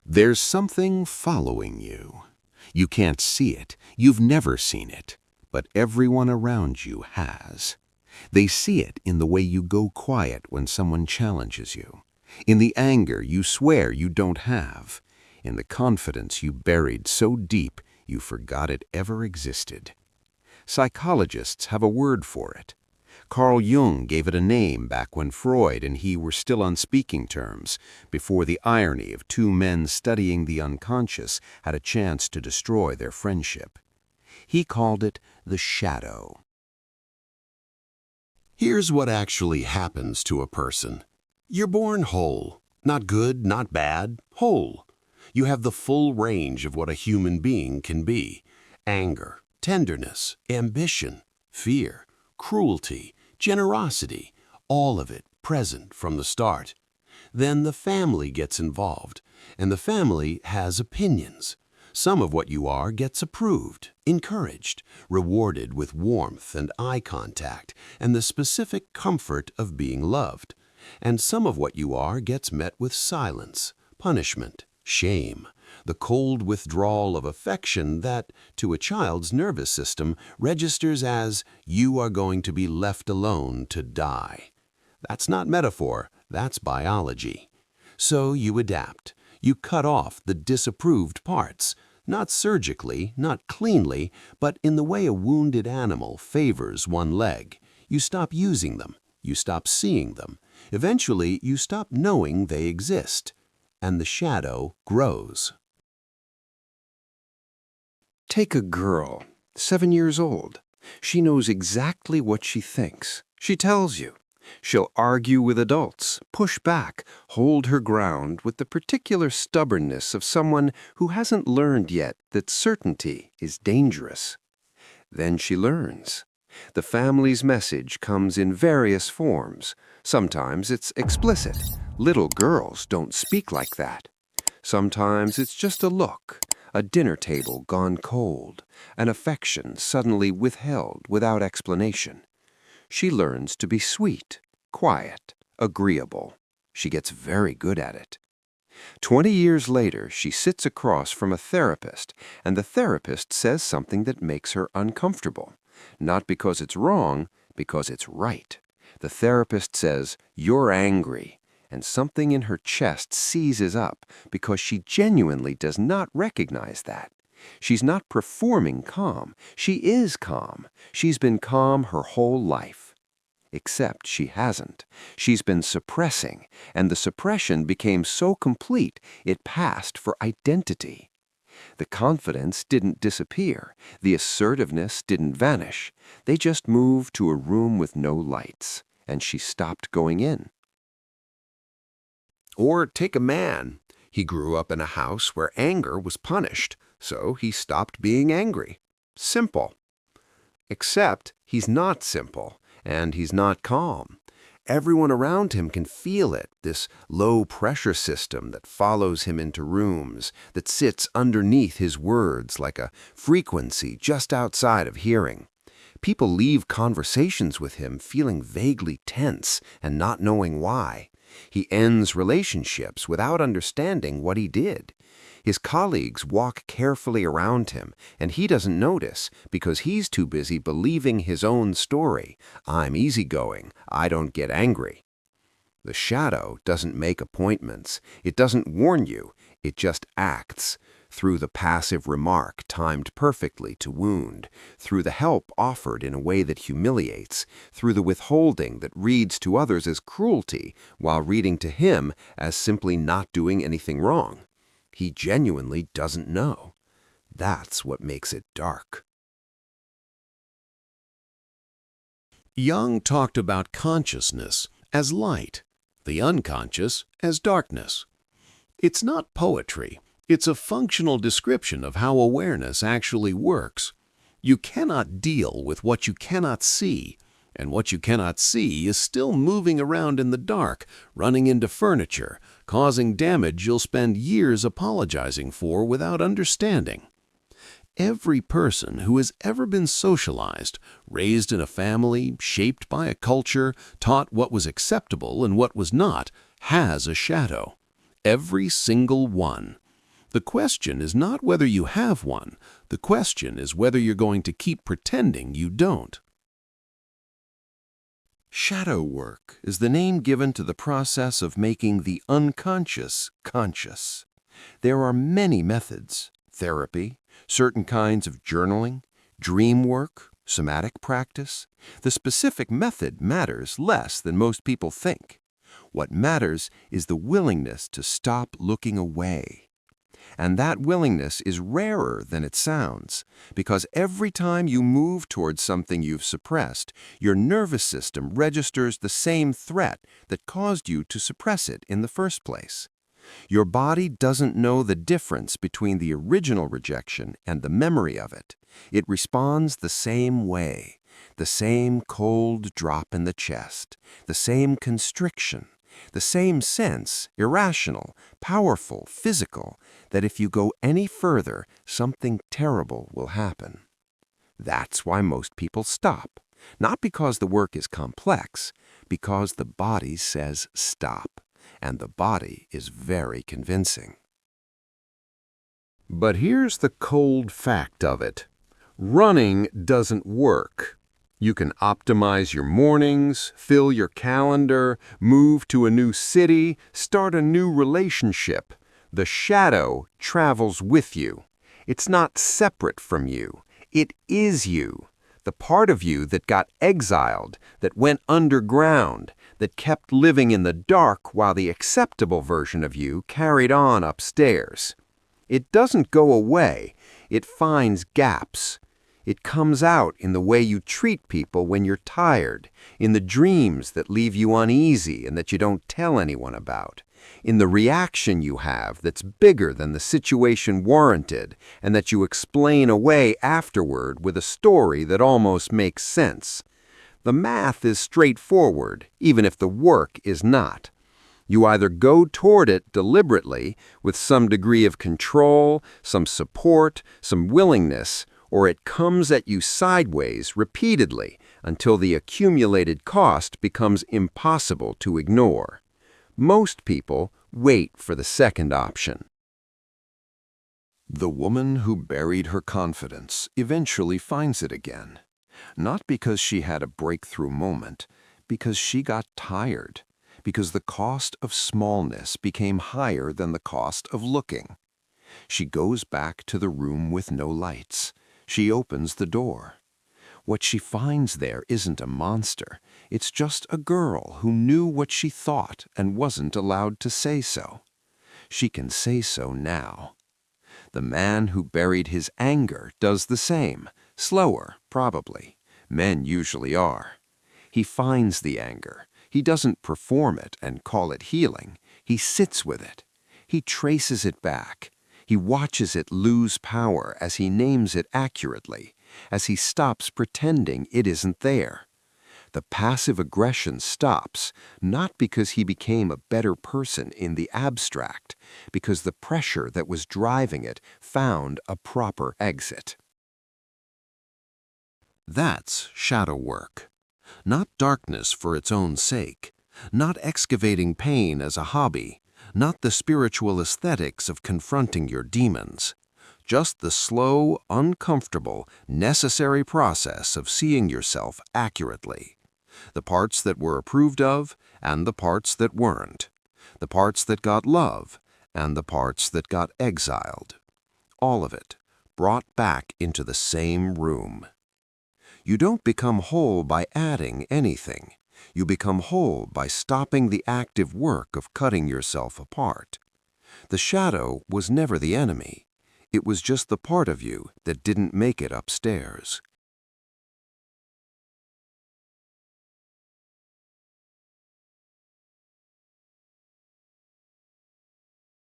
There's something following you. You can't see it, you've never seen it, but everyone around you has. They see it in the way you go quiet when someone challenges you, in the anger you swear you don't have, in the confidence you buried so deep you forgot it ever existed. Psychologists have a word for it. Carl Jung gave it a name back when Freud and he were still on speaking terms, before the irony of two men studying the unconscious had a chance to destroy their friendship. He called it the shadow. Here's what actually happens to a person. You're born whole. Not good, not bad, whole. You have the full range of what a human being can be. Anger, tenderness, ambition, fear, cruelty, generosity, all of it present from the start. Then the family gets involved, and the family has opinions. Some of what you are gets approved, encouraged, rewarded with warmth and eye contact and the specific comfort of being loved. And some of what you are gets met with silence, punishment, shame, the cold withdrawal of affection that, to a child's nervous system, registers as you are going to be left alone to die. That's not metaphor, that's biology. So you adapt. You cut off the disapproved parts, not surgically, not cleanly, but in the way a wounded animal favors one leg. You stop using them. You stop seeing them. Eventually, you stop knowing they exist. And the shadow grows. Take a girl, 7 years old. She knows exactly what she thinks. She tells you. She'll argue with adults, push back, hold her ground with the particular stubbornness of someone who hasn't learned yet that certainty is dangerous. Then she learns. The family's message comes in various forms. Sometimes it's explicit. Little girls don't speak like that. Sometimes it's just a look, a dinner table gone cold, an affection suddenly withheld without explanation. She learns to be sweet, quiet, agreeable. She gets very good at it. 20 years later, she sits across from a therapist, and the therapist says something that makes her uncomfortable. Not because it's wrong, because it's right. The therapist says, "You're angry," and something in her chest seizes up because she genuinely does not recognize that. She's not performing calm. She is calm. She's been calm her whole life. Except she hasn't. She's been suppressing, and the suppression became so complete it passed for identity. The confidence didn't disappear. The assertiveness didn't vanish. They just moved to a room with no lights, and she stopped going in. Or take a man. He grew up in a house where anger was punished, so he stopped being angry. Simple. Except he's not simple, and he's not calm. Everyone around him can feel it, this low-pressure system that follows him into rooms, that sits underneath his words like a frequency just outside of hearing. People leave conversations with him feeling vaguely tense and not knowing why. He ends relationships without understanding what he did. His colleagues walk carefully around him, and he doesn't notice because he's too busy believing his own story. I'm easygoing. I don't get angry. The shadow doesn't make appointments. It doesn't warn you. It just acts. Through the passive remark timed perfectly to wound, through the help offered in a way that humiliates, through the withholding that reads to others as cruelty while reading to him as simply not doing anything wrong. He genuinely doesn't know. That's what makes it dark. Jung talked about consciousness as light, the unconscious as darkness. It's not poetry. It's a functional description of how awareness actually works. You cannot deal with what you cannot see, and what you cannot see is still moving around in the dark, running into furniture, causing damage you'll spend years apologizing for without understanding. Every person who has ever been socialized, raised in a family, shaped by a culture, taught what was acceptable and what was not, has a shadow. Every single one. The question is not whether you have one. The question is whether you're going to keep pretending you don't. Shadow work is the name given to the process of making the unconscious conscious. There are many methods: therapy, certain kinds of journaling, dream work, somatic practice. The specific method matters less than most people think. What matters is the willingness to stop looking away. And that willingness is rarer than it sounds, because every time you move towards something you've suppressed, your nervous system registers the same threat that caused you to suppress it in the first place. Your body doesn't know the difference between the original rejection and the memory of it. It responds the same way, the same cold drop in the chest, the same constriction, the same sense, irrational, powerful, physical, that if you go any further, something terrible will happen. That's why most people stop, not because the work is complex, because the body says stop, and the body is very convincing. But here's the cold fact of it. Running doesn't work. You can optimize your mornings, fill your calendar, move to a new city, start a new relationship. The shadow travels with you. It's not separate from you. It is you. The part of you that got exiled, that went underground, that kept living in the dark while the acceptable version of you carried on upstairs. It doesn't go away. It finds gaps. It comes out in the way you treat people when you're tired, in the dreams that leave you uneasy and that you don't tell anyone about, in the reaction you have that's bigger than the situation warranted and that you explain away afterward with a story that almost makes sense. The math is straightforward, even if the work is not. You either go toward it deliberately, with some degree of control, some support, some willingness, or it comes at you sideways repeatedly until the accumulated cost becomes impossible to ignore. Most people wait for the second option. The woman who buried her confidence eventually finds it again, not because she had a breakthrough moment, because she got tired, because the cost of smallness became higher than the cost of looking. She goes back to the room with no lights. She opens the door. What she finds there isn't a monster. It's just a girl who knew what she thought and wasn't allowed to say so. She can say so now. The man who buried his anger does the same, slower, probably. Men usually are. He finds the anger. He doesn't perform it and call it healing. He sits with it. He traces it back. He watches it lose power as he names it accurately, as he stops pretending it isn't there. The passive aggression stops, not because he became a better person in the abstract, because the pressure that was driving it found a proper exit. That's shadow work. Not darkness for its own sake, not excavating pain as a hobby, not the spiritual aesthetics of confronting your demons. Just the slow, uncomfortable, necessary process of seeing yourself accurately. The parts that were approved of and the parts that weren't. The parts that got love and the parts that got exiled. All of it brought back into the same room. You don't become whole by adding anything. You become whole by stopping the active work of cutting yourself apart. The shadow was never the enemy. It was just the part of you that didn't make it upstairs.